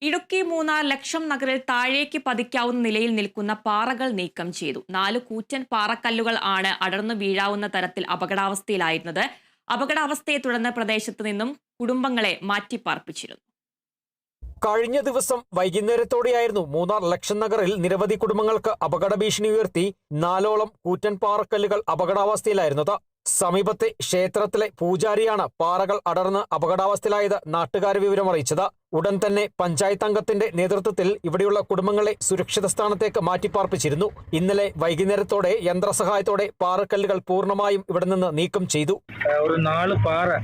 ഇടുക്കി മൂന്നാർ ലക്ഷം നഗറിൽ താഴേക്ക് പതിക്കാവുന്ന നിലയിൽ നിൽക്കുന്ന പാറകൾ നീക്കം ചെയ്തു. 4 കൂറ്റൻ പാറക്കല്ലുകൾ ആണ് അടർന്നു വീഴാവുന്ന തരത്തിൽ അപകടാവസ്ഥയിലായിരുന്നത്. അപകടാവസ്ഥയെ തുടർന്ന് പ്രദേശത്ത് നിന്നും കുടുംബങ്ങളെ മാറ്റിപ്പാർപ്പിച്ചിരുന്നു. കഴിഞ്ഞ ദിവസം വൈകുന്നേരത്തോടെയായിരുന്നു മൂന്നാർ ലക്ഷം നഗറിൽ നിരവധി കുടുംബങ്ങൾക്ക് അപകട ഭീഷണി ഉയർത്തി 4ഓളം കൂറ്റൻ പാറക്കല്ലുകൾ അപകടാവസ്ഥയിലായിരുന്നത്. സമീപത്തെ ക്ഷേത്രത്തിലെ പൂജാരിയാണ് പാറകൾ അടർന്ന് അപകടാവസ്ഥയിലായത് നാട്ടുകാരെ വിവരമറിയിച്ചത്. ഉടൻ തന്നെ പഞ്ചായത്ത് അംഗത്തിന്റെ നേതൃത്വത്തിൽ ഇവിടെയുള്ള കുടുംബങ്ങളെ സുരക്ഷിത സ്ഥാനത്തേക്ക് മാറ്റിപ്പാർപ്പിച്ചിരുന്നു. ഇന്നലെ വൈകുന്നേരത്തോടെ യന്ത്രസഹായത്തോടെ പാറക്കല്ലുകൾ പൂർണ്ണമായും ഇവിടെ നിന്ന് നീക്കം ചെയ്തു. ஒரு 4 பாறை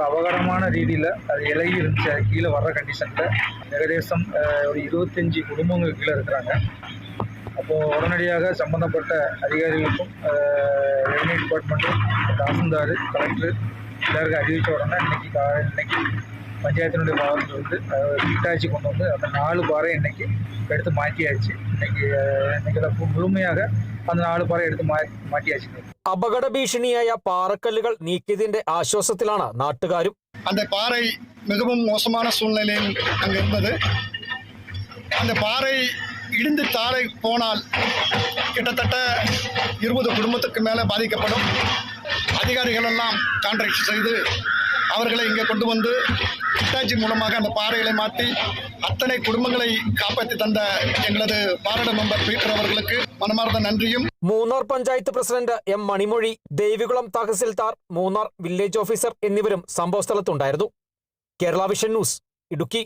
அபகடமான ரீதியில் அது இலகி இருந்துச்சு. அது கீழே வர்ற கண்டிஷனில் ஏகதேசம் ஒரு 25 குடும்பங்கள் கீழே இருக்கிறாங்க. அப்போது உடனடியாக சம்பந்தப்பட்ட அதிகாரிகளுக்கும் ரெவன்யூ டிபார்ட்மெண்ட்டும் தாசில்தார் கலெக்டர் எல்லாருக்கும் அறிவித்த உடனே இன்னைக்கு பஞ்சாயத்தினுடைய பாவத்தில் வந்து கிட்டாச்சி கொண்டு வந்து அந்த 4 பாறை இன்னைக்கு எடுத்து மாற்றியாச்சு. இன்னைக்கு முழுமையாக அந்த 4 பாறை எடுத்து மாற்றியாச்சு. അപകട ഭീഷണിയായ പാറക്കല്ലുകൾ നീക്കിയതിന്റെ ആശ്വാസത്തിലാണ് നാട്ടുകാരും. அந்த பாறை மிகவும் மோசமான சூழ்நிலையில் அங்கே இருந்தது. அந்த பாறை இடிந்து தாழை போனால் கிட்டத்தட்ட 20 குடும்பத்துக்கு மேலே பாதிக்கப்படும். அதிகாரிகள் எல்லாம் கான்ட்ராக்ட் செய்து அவர்களை இங்கே கொண்டு வந்து ஹிட்டாச்சி மூலமாக அந்த பாறைகளை மாற்றி அத்தனை குடும்பங்களை காப்பாற்றி தந்த எங்களது பாராளுமன்ற மெம்பர் பீட்டர் அவர்களுக்கு മനമാർന്ന നന്ദിയും. Munnar panchayat president M Manimozhi, Devikulam tahsildar, Munnar village officer എന്നിവരും സംഭവസ്ഥലത്തുണ്ടായിരുന്നു. Kerala vision news, Idukki.